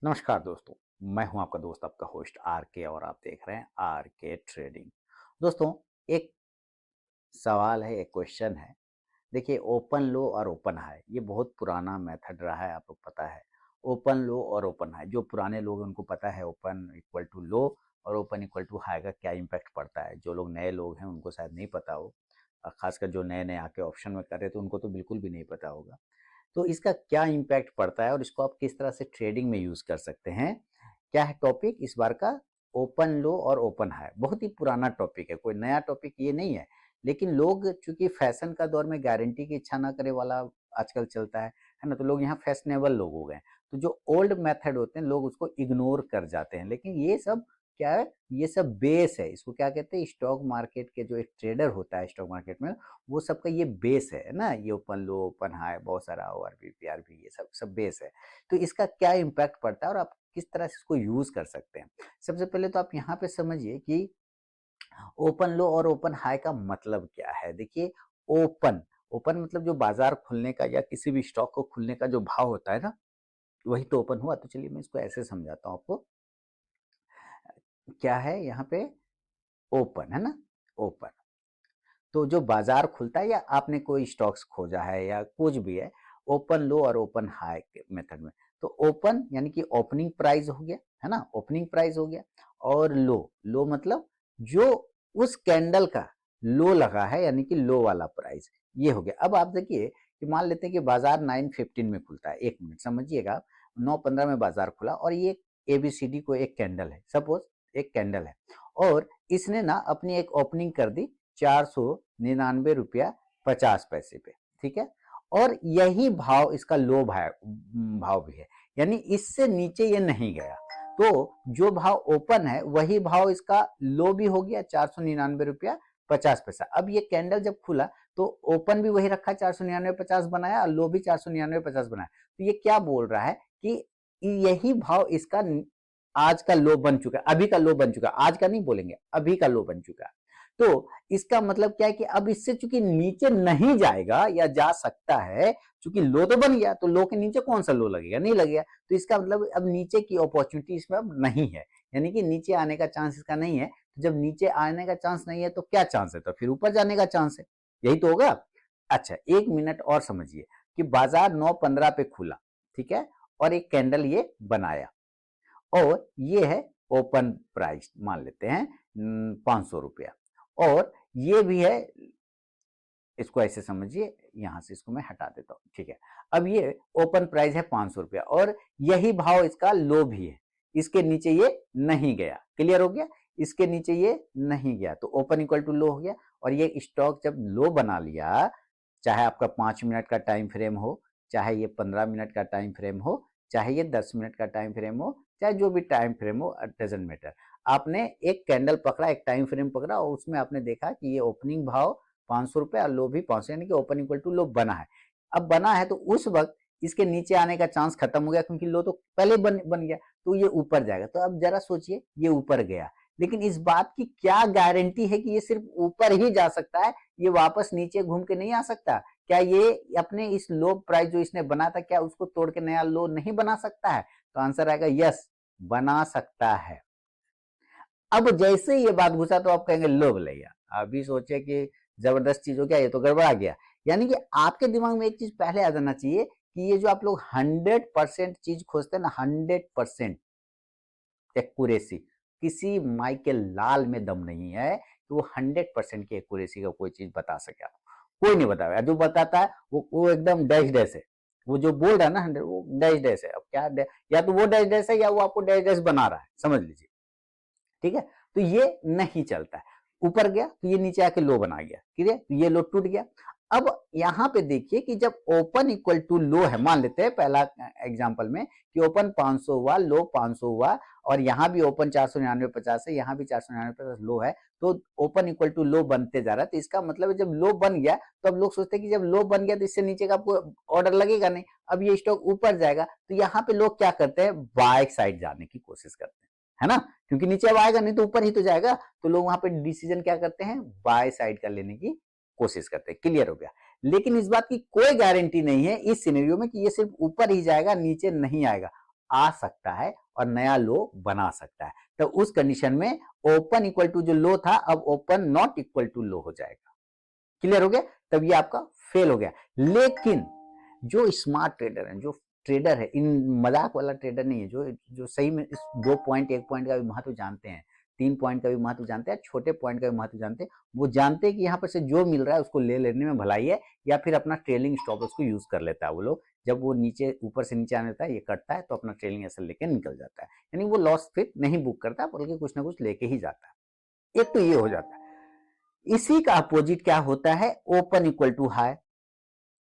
नमस्कार दोस्तों, मैं हूं आपका दोस्त आपका होस्ट आर के और आप देख रहे हैं आर के ट्रेडिंग। दोस्तों, एक सवाल है, एक क्वेश्चन है। देखिए, ओपन लो और ओपन हाई ये बहुत पुराना मेथड रहा है, आप लोग पता है। ओपन लो और ओपन हाई, जो पुराने लोग हैं उनको पता है ओपन इक्वल टू लो और ओपन इक्वल टू हाई का क्या इम्पैक्ट पड़ता है। जो लोग नए लोग हैं उनको शायद नहीं पता हो, खासकर जो नए नए आके ऑप्शन में कर रहे थे उनको तो बिल्कुल भी नहीं पता होगा। तो इसका क्या इम्पैक्ट पड़ता है और इसको आप किस तरह से ट्रेडिंग में यूज़ कर सकते हैं। क्या है टॉपिक इस बार का? ओपन लो और ओपन हाई। बहुत ही पुराना टॉपिक है, कोई नया टॉपिक ये नहीं है। लेकिन लोग चूंकि फैशन का दौर में गारंटी की इच्छा ना करे वाला आजकल चलता है ना, तो लोग यहाँ फैशनेबल लोग हो गए। तो जो ओल्ड मेथड होते हैं लोग उसको इग्नोर कर जाते हैं। लेकिन ये सब क्या है? ये सब बेस है। इसको क्या कहते हैं? स्टॉक मार्केट के जो एक ट्रेडर होता है स्टॉक मार्केट में, वो सबका ये बेस है ना। ये ओपन लो ओपन हाई बहुत सारा ओआरबी पीआरबी ये सब सब बेस है। तो इसका क्या इम्पैक्ट पड़ता है और आप किस तरह से इसको यूज कर सकते हैं। सबसे पहले तो आप यहाँ पे समझिए कि ओपन लो और ओपन हाई का मतलब क्या है। देखिए, ओपन ओपन मतलब जो बाजार खुलने का या किसी भी स्टॉक को खुलने का जो भाव होता है ना, वही तो ओपन हुआ। तो चलिए मैं इसको ऐसे समझाता हूँ आपको। क्या है यहाँ पे? ओपन है ना। ओपन तो जो बाजार खुलता है या आपने कोई स्टॉक्स खोजा है या कुछ भी है, ओपन लो और ओपन हाई के मेथड में। तो ओपन यानी कि ओपनिंग प्राइस हो गया, है ना, ओपनिंग प्राइस हो गया। और लो लो मतलब जो उस कैंडल का लो लगा है यानी कि लो वाला प्राइस, ये हो गया। अब आप देखिए कि मान लेते हैं कि बाजार 9:15 में खुलता है। एक मिनट समझिएगा आप, 9:15 में बाजार खुला और ये एबीसीडी को एक कैंडल है, सपोज एक कैंडल है। और इसने ना अपनी एक ओपनिंग कर दी 499 रुपया 50 पैसे पे, ठीक है। और यही भाव इसका लो भाव भी है, यानी इससे नीचे ये नहीं गया। तो जो भाव ओपन है वही भाव इसका लो भी हो गया 499 रुपया 50 पैसा। अब ये कैंडल जब खुला तो ओपन भी वही रखा 499.50 बनाया और लो भी 499.50 बनाया। तो ये क्या बोल रहा है कि यही भाव इसका आज का लो बन चुका है, अभी का लो बन चुका है। आज का नहीं बोलेंगे, अभी का लो बन चुका है। तो इसका मतलब क्या है कि अब इससे चूंकि नीचे नहीं जाएगा या जा सकता है, चूंकि लो तो बन गया तो लो के नीचे कौन सा लो लगेगा? नहीं लगेगा। तो इसका मतलब अब नीचे की अपॉर्चुनिटी इसमें अब नहीं है, यानी कि नीचे आने का चांस इसका नहीं है। तो जब नीचे आने का चांस नहीं है तो क्या चांस है? तो फिर ऊपर जाने का चांस है, यही तो होगा। अच्छा, एक मिनट और समझिए कि बाजार 9:15 पे खुला, ठीक है, और एक कैंडल ये बनाया और ये है ओपन प्राइस, मान लेते हैं 500 रुपया। और ये भी है, इसको ऐसे समझिए, यहां से इसको मैं हटा देता हूँ, ठीक है। अब ये ओपन प्राइस है 500 रुपया और यही भाव इसका लो भी है, इसके नीचे ये नहीं गया। क्लियर हो गया? इसके नीचे ये नहीं गया तो ओपन इक्वल टू लो हो गया। और ये स्टॉक जब लो बना लिया, चाहे आपका 5 मिनट का टाइम फ्रेम हो, चाहे ये 15 मिनट का टाइम फ्रेम हो, चाहे ये 10 मिनट का टाइम फ्रेम हो, चाहे जो भी टाइम फ्रेम हो, डजेंट मैटर। आपने एक कैंडल पकड़ा, एक टाइम फ्रेम पकड़ा और उसमें आपने देखा कि ये ओपनिंग भाव 500 रुपए और लो भी 500, यानी कि ओपन इक्वल टू लो बना है। अब बना है तो उस वक्त इसके नीचे आने का चांस खत्म हो गया, क्योंकि लो तो पहले बन गया। तो ये ऊपर जाएगा। तो अब जरा सोचिए, ये ऊपर गया, लेकिन इस बात की क्या गारंटी है कि ये सिर्फ ऊपर ही जा सकता है, ये वापस नीचे घूम के नहीं आ सकता? क्या ये अपने इस लो प्राइस जो इसने बना था, क्या उसको तोड़ के नया लो नहीं बना सकता है? तो आंसर आएगा यस, बना सकता है। अब जैसे ये बात घुसा तो आप कहेंगे लो भैया, अभी सोचे कि जबरदस्त चीज हो गया, ये तो गड़बड़ा गया। यानी कि आपके दिमाग में एक चीज पहले आ जाना चाहिए कि ये जो आप लोग 100% चीज खोजते हैं ना, 100% एक्यूरेसी, किसी माइकल लाल में दम नहीं है कि वो 100% की एक्यूरेसी का कोई चीज बता सके आपको। कोई नहीं बताया, जो बताता है वो एकदम डैश डैश है। वो जो बोल रहा है ना 100, वो डैश डैश है। अब क्या या तो वो डैश डैश है या वो आपको डैश डैश बना रहा है, समझ लीजिए, ठीक है। तो ये नहीं चलता है। ऊपर गया तो ये नीचे आके लो बना गया, क्लियर? तो ये लो टूट गया। अब यहां पे देखिए कि जब ओपन इक्वल टू लो है, मान लेते हैं पहला एग्जांपल में कि ओपन 500 हुआ, लो 500 हुआ, और यहां भी ओपन 499.50 है, यहां भी 499.50 लो है, तो ओपन इक्वल टू लो बनते जा रहा है। तो इसका मतलब है जब लो बन गया तो अब लोग सोचते हैं कि जब लो बन गया तो इससे नीचे का आपको ऑर्डर लगेगा नहीं, अब ये स्टॉक ऊपर जाएगा। तो यहाँ पे लोग क्या करते हैं? बाय साइड जाने की कोशिश करते हैं, है ना, क्योंकि नीचे अब आएगा नहीं तो ऊपर ही तो जाएगा। तो लोग वहां पे डिसीजन क्या करते हैं? बाय साइड का लेने की कोशिश करते हैं। क्लियर हो गया? लेकिन इस बात की कोई गारंटी नहीं है इस सिनेरियो में कि ये सिर्फ ऊपर ही जाएगा, नीचे नहीं आएगा। आ सकता है और नया लो बना सकता है। तो उस कंडीशन में ओपन इक्वल टू जो लो था अब open not equal to low हो जाएगा। क्लियर हो गया? तब ये आपका फेल हो गया। लेकिन जो स्मार्ट ट्रेडर है, जो ट्रेडर है, इन मजाक वाला ट्रेडर नहीं है, जो जो सही में इस 2 पॉइंट 1 पॉइंट का भी महत्व जानते हैं, 3 पॉइंट का भी महत्व जानते हैं, छोटे पॉइंट का भी महत्व जानते हैं, वो जानते हैं कि यहाँ पर से जो मिल रहा है उसको ले लेने में भलाई है, या फिर अपना ट्रेलिंग स्टॉप उसको यूज कर लेता है वो लोग। जब वो नीचे ऊपर से नीचे आने लगता है, ये कटता है तो अपना ट्रेलिंग एसएल लेके निकल जाता है, यानी वो लॉस फिर नहीं बुक करता बल्कि कुछ ना कुछ लेके ही जाता है। एक तो ये हो जाता है। इसी का अपोजिट क्या होता है, ओपन इक्वल टू हाई।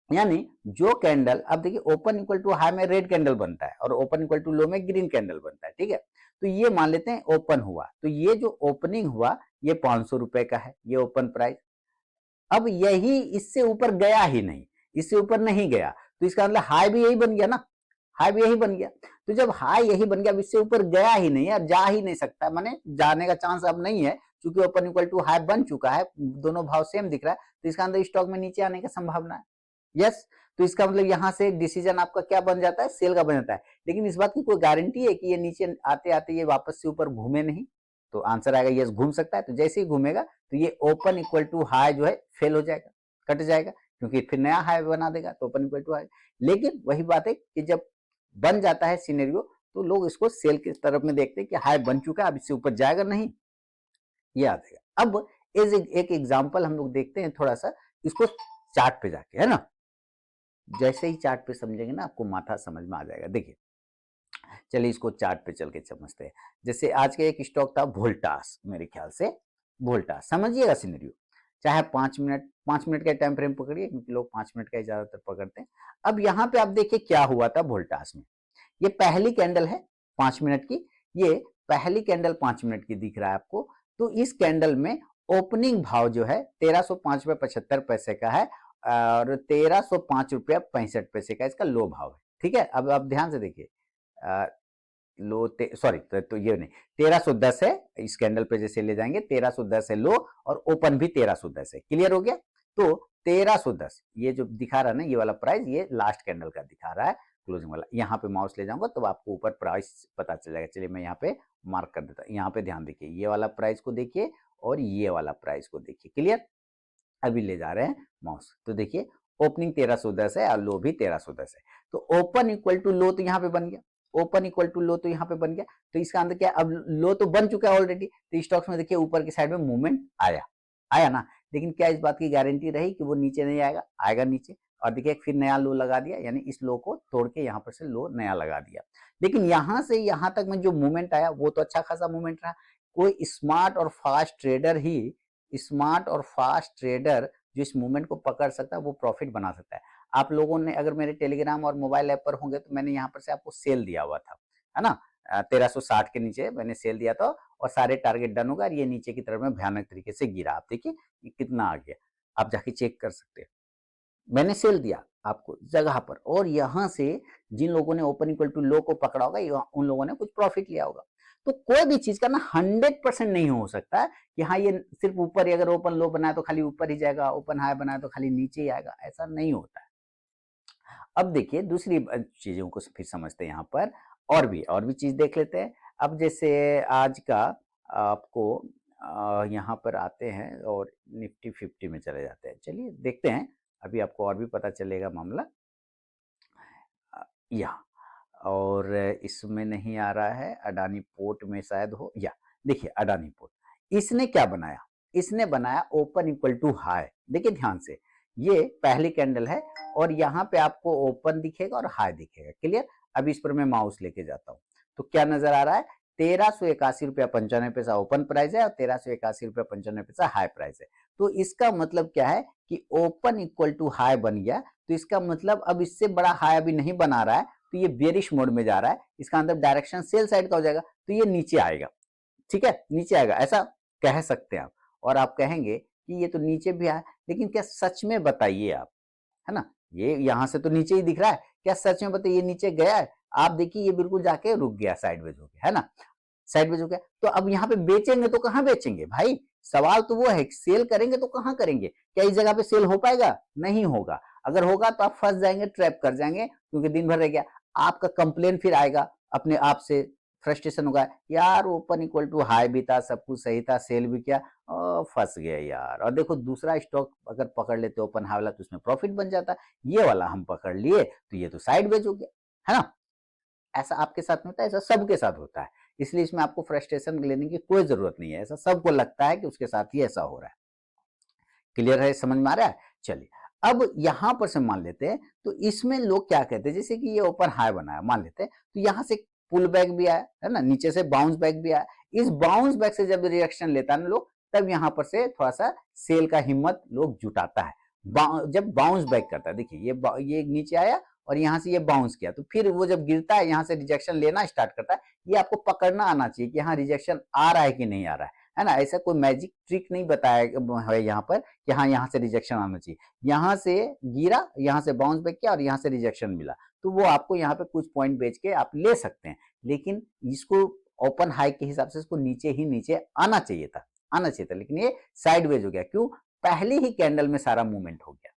यानी जो कैंडल, अब देखिए ओपन इक्वल टू हाई में रेड कैंडल बनता है और ओपन इक्वल टू लो में ग्रीन कैंडल बनता है, ठीक है। तो ये मान लेते हैं ओपन हुआ, तो ये जो ओपनिंग हुआ ये 500 रुपए का है, ये ओपन प्राइस। अब यही इससे ऊपर गया ही नहीं, इससे ऊपर नहीं गया, तो इसका मतलब हाई भी यही बन गया ना, हाई भी यही बन गया। तो जब हाई यही बन गया, इससे ऊपर गया ही नहीं है, जा ही नहीं सकता, माने जाने का चांस अब नहीं है, क्योंकि ओपन इक्वल टू हाई बन चुका है, दोनों भाव सेम दिख रहा है, तो इसका अंदर स्टॉक में नीचे आने की संभावना है। यस, तो इसका मतलब यहां से डिसीजन आपका क्या बन जाता है, सेल का बन जाता है। लेकिन इस बात की कोई गारंटी है कि ये नीचे आते आते ये वापस से ऊपर घूमे नहीं? तो आंसर आएगा यस, घूम सकता है। तो जैसे ही घूमेगा तो ये ओपन इक्वल टू हाई जो है फेल हो जाएगा, कट जाएगा, क्योंकि फिर नया हाई बना देगा, तो ओपन इक्वल टू हाई। लेकिन वही बात है कि जब बन जाता है सिनेरियो तो लोग इसको सेल की तरफ में देखते हैं कि हाई बन चुका है, अब इससे ऊपर जाएगा नहीं, ये आ जाएगा। अब एक एग्जांपल हम लोग देखते हैं थोड़ा सा इसको चार्ट पे जाके, है ना। जैसे ही चार्ट पे समझेंगे ना आपको माथा समझ में आ जाएगा। देखिए चलिए इसको चार्ट पे चल के समझते हैं। जैसे आज का एक स्टॉक था वोल्टास, मेरे ख्याल से वोल्टास, समझिएगा सिनेरियो। चाहे 5 मिनट का टाइम फ्रेम पकड़िए, क्योंकि लोग 5 मिनट का ही ज्यादातर पकड़ते हैं। अब यहाँ पे आप देखिए क्या हुआ था वोल्टास में। ये पहली कैंडल है 5 मिनट की, ये पहली कैंडल 5 मिनट की दिख रहा है आपको। तो इस कैंडल में ओपनिंग भाव जो है 1305.75 का है और 1305.65 का इसका लो भाव है, ठीक है। अब आप ध्यान से देखिए, लो सॉरी तो ये नहीं, 1310 है इस कैंडल पे, जैसे ले जाएंगे 1310 है लो और ओपन भी 1310 है। क्लियर हो गया? तो 1310 ये जो दिखा रहा है ना, ये वाला प्राइस ये लास्ट कैंडल का दिखा रहा है, क्लोजिंग वाला। यहाँ पे माउस ले जाऊंगा तो आपको ऊपर प्राइस पता चल जाएगा। चलिए मैं यहाँ पे मार्क कर देता हूँ। यहाँ पे ध्यान देखिए, ये वाला प्राइस को देखिए और ये वाला प्राइस को देखिए। क्लियर? अभी ले जा रहे हैं माउस, तो देखिए ओपनिंग 1310 है और लो भी 1310 है। तो ओपन इक्वल टू लो तो यहाँ पे बन गया, ओपन इक्वल टू लो तो यहाँ पे बन गया। तो इसका अंदर क्या, अब लो तो बन चुका है ऑलरेडी, तो स्टॉक्स में देखिए ऊपर की साइड में मूवमेंट आया, आया ना। लेकिन क्या इस बात की गारंटी रही कि वो नीचे नहीं आएगा? आएगा नीचे, और देखिए फिर नया लो लगा दिया, यानी इस लो को तोड़ के यहाँ पर से लो नया लगा दिया। लेकिन यहाँ से यहाँ तक में जो मूवमेंट आया वो तो अच्छा खासा मूवमेंट रहा। कोई स्मार्ट और फास्ट ट्रेडर ही, स्मार्ट और फास्ट ट्रेडर जो इस मूवमेंट को पकड़ सकता है वो प्रॉफिट बना सकता है। आप लोगों ने अगर मेरे टेलीग्राम और मोबाइल ऐप पर होंगे तो मैंने यहाँ पर से आपको सेल दिया हुआ था, है ना। 1360 के नीचे मैंने सेल दिया था और सारे टारगेट डन होगा और ये नीचे की तरफ में भयानक तरीके से गिरा। आप देखिए ये कितना आ गया, आप जाके चेक कर सकते हैं। मैंने सेल दिया आपको जगह पर, और यहाँ से जिन लोगों ने ओपन इक्वल टू लो को पकड़ा होगा उन लोगों ने कुछ प्रॉफिट लिया होगा। तो कोई भी चीज का ना 100% नहीं हो सकता कि हाँ ये सिर्फ ऊपर ही, अगर ओपन लो बनाए तो खाली ऊपर ही जाएगा, ओपन हाई बनाए तो खाली नीचे ही आएगा, ऐसा नहीं होता है। अब देखिए दूसरी चीजों को फिर समझते हैं यहाँ पर, और भी चीज देख लेते हैं। अब जैसे आज का आपको यहाँ पर आते हैं और निफ्टी 50 में चले जाते हैं। चलिए देखते हैं, अभी आपको और भी पता चलेगा मामला। यहाँ और इसमें नहीं आ रहा है, अडानी पोर्ट में शायद हो, या देखिए अडानी पोर्ट इसने क्या बनाया, इसने बनाया ओपन इक्वल टू हाई। देखिए ध्यान से, ये पहली कैंडल है और यहाँ पे आपको ओपन दिखेगा और हाई दिखेगा। क्लियर? अब इस पर मैं माउस लेके जाता हूँ तो क्या नजर आ रहा है, 1381.95 ओपन प्राइस है और 1381.95 हाई प्राइस है। तो इसका मतलब क्या है कि ओपन इक्वल टू हाई बन गया, तो इसका मतलब अब इससे बड़ा हाई अभी नहीं बना रहा है, तो ये बेरिश मोड में जा रहा है, इसका अंदर डायरेक्शन सेल साइड का हो जाएगा, तो ये नीचे आएगा। ठीक है, नीचे आएगा ऐसा कह सकते हैं आप। और आप कहेंगे कि ये तो नीचे भी आया, लेकिन क्या सच में बताइए आप, है ना, ये यहां से तो नीचे ही दिख रहा है, क्या सच में बताइए ये नीचे गया है? आप देखिए ये बिल्कुल जाके रुक गया साइडवेज हो गया, है ना, साइडवेज हो गया। तो अब यहाँ पे बेचेंगे तो कहाँ बेचेंगे भाई? सवाल तो वो है, सेल करेंगे तो कहाँ करेंगे? क्या इस जगह पे सेल हो पाएगा? नहीं होगा। अगर होगा तो आप फंस जाएंगे, ट्रैप कर जाएंगे, क्योंकि दिन भर रह गया। आपका कंप्लेन फिर आएगा अपने आप से, फ्रस्ट्रेशन होगा, यार ओपन इक्वल टू हाई भी था, सब कुछ सही था, सेल भी किया, फंस गए यार। और देखो दूसरा स्टॉक अगर पकड़ लेते ओपन हाई वाला तो उसमें प्रॉफिट बन जाता, ये वाला हम पकड़ लिए तो ये तो साइडवेज हो गया, है ना। ऐसा आपके साथ में होता है, ऐसा सबके साथ होता है, इसलिए इसमें आपको फ्रस्ट्रेशन लेने की कोई जरूरत नहीं है, ऐसा सबको लगता है कि उसके साथ ही ऐसा हो रहा है। क्लियर है, समझ में आ रहा है। चलिए अब यहां पर से मान लेते हैं, तो इसमें लोग क्या कहते हैं, जैसे कि ये ओपन हाई बनाया मान लेते हैं, तो यहां से पुल बैक भी आया है ना, नीचे से बाउंस बैक भी आया, इस बाउंस बैक से जब रिएक्शन लेता है ना लोग, तब यहां पर से थोड़ा सा सेल का हिम्मत लोग जुटाता है। जब बाउंस बैक करता है, देखिए ये नीचे आया और यहाँ से ये बाउंस किया, तो फिर वो जब गिरता है यहाँ से रिजेक्शन लेना स्टार्ट करता है, ये आपको पकड़ना आना चाहिए कि यहाँ रिजेक्शन आ रहा है कि नहीं आ रहा है ना। ऐसा कोई मैजिक ट्रिक नहीं बताया है यहाँ पर कि हाँ यहाँ से रिजेक्शन आना चाहिए, यहाँ से गिरा, यहाँ से बाउंस बैक किया और यहाँ से रिजेक्शन मिला, तो वो आपको यहाँ पे कुछ पॉइंट बेच के आप ले सकते हैं, लेकिन इसको ओपन हाई के हिसाब से इसको नीचे ही नीचे आना चाहिए था, लेकिन ये साइडवेज हो गया। क्यों? पहली ही कैंडल में सारा मूवमेंट हो गया,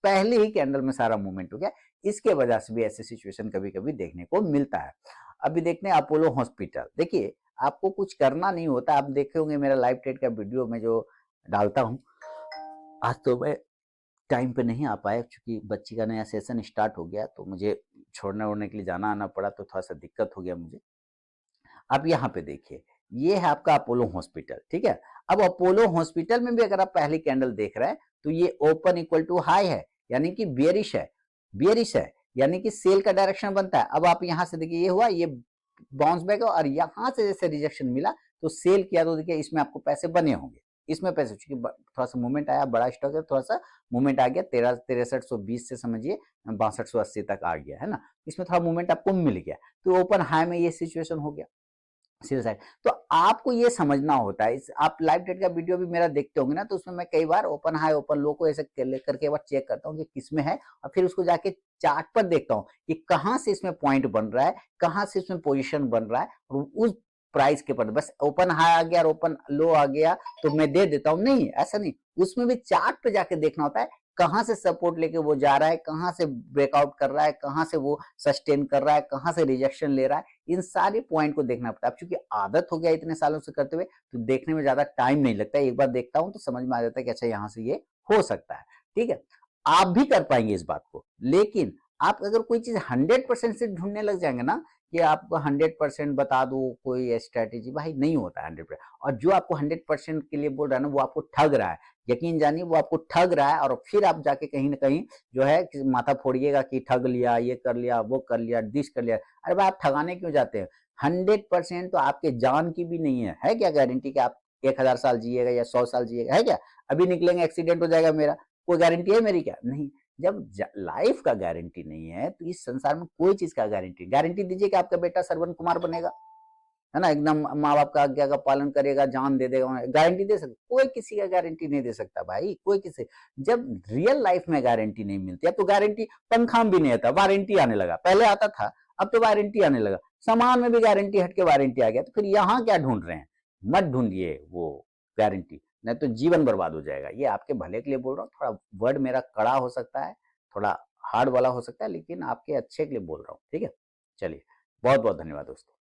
पहले ही कैंडल में सारा मूवमेंट हो गया, इसके वजह से भी ऐसे सिचुएशन कभी कभी देखने को मिलता है। अभी देखते हैं अपोलो हॉस्पिटल, देखिए आपको कुछ करना नहीं होता, आप देखे होंगे मेरा लाइव ट्रेड का वीडियो में जो डालता हूं। आज तो मैं टाइम पे नहीं आ पाया क्योंकि बच्ची का नया सेशन स्टार्ट हो गया, तो मुझे छोड़ने ओड़ने के लिए जाना आना पड़ा, तो थोड़ा सा दिक्कत हो गया मुझे। अब यहाँ पे देखिए, ये है आपका अपोलो हॉस्पिटल, ठीक है। अब अपोलो हॉस्पिटल में भी अगर आप पहली कैंडल देख रहे हैं, तो ये ओपन इक्वल टू हाई है, यानी कि बेरिश है, यानी कि सेल का डायरेक्शन बनता है। अब आप यहाँ से देखिए, ये हुआ, ये बाउंस बैक और यहाँ से जैसे रिजेक्शन मिला तो सेल किया, तो देखिए इसमें आपको पैसे बने होंगे, इसमें पैसे, चूंकि थोड़ा सा मूवमेंट आया, बड़ा स्टॉक है, थोड़ा सा मूवमेंट आ गया, 63,120 से समझिए 6280 तक आ गया, है ना, इसमें थोड़ा मूवमेंट आपको मिल गया, तो ओपन हाई में ये सिचुएशन हो गया सीधा साइड। तो आपको ये समझना होता है, आप लाइव ट्रेड का वीडियो भी मेरा देखते होंगे ना, तो उसमें मैं कई बार ओपन हाई ओपन लो को ऐसे करके एक बार चेक करता हूँ कि किसमें है, और फिर उसको जाके चार्ट पर देखता हूँ कि कहाँ से इसमें पॉइंट बन रहा है, कहाँ से इसमें पोजीशन बन रहा है, और उस प्राइस के पर बस ओपन हाई आ गया और ओपन लो आ गया तो मैं दे देता हूँ, नहीं, ऐसा नहीं, उसमें भी चार्ट पे जाके देखना होता है कहाँ से सपोर्ट लेके वो जा रहा है, कहाँ से ब्रेकआउट कर रहा है, कहाँ से वो सस्टेन कर रहा है, कहाँ से रिजेक्शन ले रहा है, इन सारे पॉइंट को देखना पड़ता है। अब चूंकि आदत हो गया इतने सालों से करते हुए, तो देखने में ज्यादा टाइम नहीं लगता है, एक बार देखता हूं तो समझ में आ जाता है कि अच्छा यहाँ से ये हो सकता है, ठीक है। आप भी कर पाएंगे इस बात को, लेकिन आप अगर कोई चीज 100% से ढूंढने लग जाएंगे ना कि आपको 100% बता दो कोई स्ट्रेटेजी, भाई नहीं होता है 100%। और जो आपको 100% के लिए बोल रहा है ना, वो आपको ठग रहा है, यकीन जानिए वो आपको ठग रहा है, और फिर आप जाके कहीं ना कहीं जो है माथा फोड़िएगा कि ठग लिया, ये कर लिया, वो कर लिया, डिश कर लिया। अरे भाई आप ठगाने क्यों जाते हैं? 100% तो आपके जान की भी नहीं है क्या गारंटी कि आप 1000 साल जिएगा या 100 साल जिएगा, है क्या? अभी निकलेंगे एक्सीडेंट हो जाएगा मेरा, कोई गारंटी है मेरी क्या? नहीं। जब लाइफ का गारंटी नहीं है तो इस संसार में कोई चीज का गारंटी दीजिए कि आपका बेटा श्रवण कुमार बनेगा, है ना, एकदम माँ बाप का आज्ञा का पालन करेगा, जान दे देगा, गारंटी दे सकता? कोई किसी का गारंटी नहीं दे सकता भाई, कोई किसी। जब रियल लाइफ में गारंटी नहीं मिलती, अब तो गारंटी पंखा में भी नहीं आता, वारंटी आने लगा, पहले आता था, अब तो वारंटी आने लगा, सामान में भी गारंटी हट के वारंटी आ गया, तो फिर यहाँ क्या ढूंढ रहे हैं? मत ढूंढिए वो गारंटी, नहीं तो जीवन बर्बाद हो जाएगा। ये आपके भले के लिए बोल रहा हूँ, थोड़ा वर्ड मेरा कड़ा हो सकता है, थोड़ा हार्ड वाला हो सकता है, लेकिन आपके अच्छे के लिए बोल रहा हूँ, ठीक है। चलिए, बहुत बहुत धन्यवाद दोस्तों।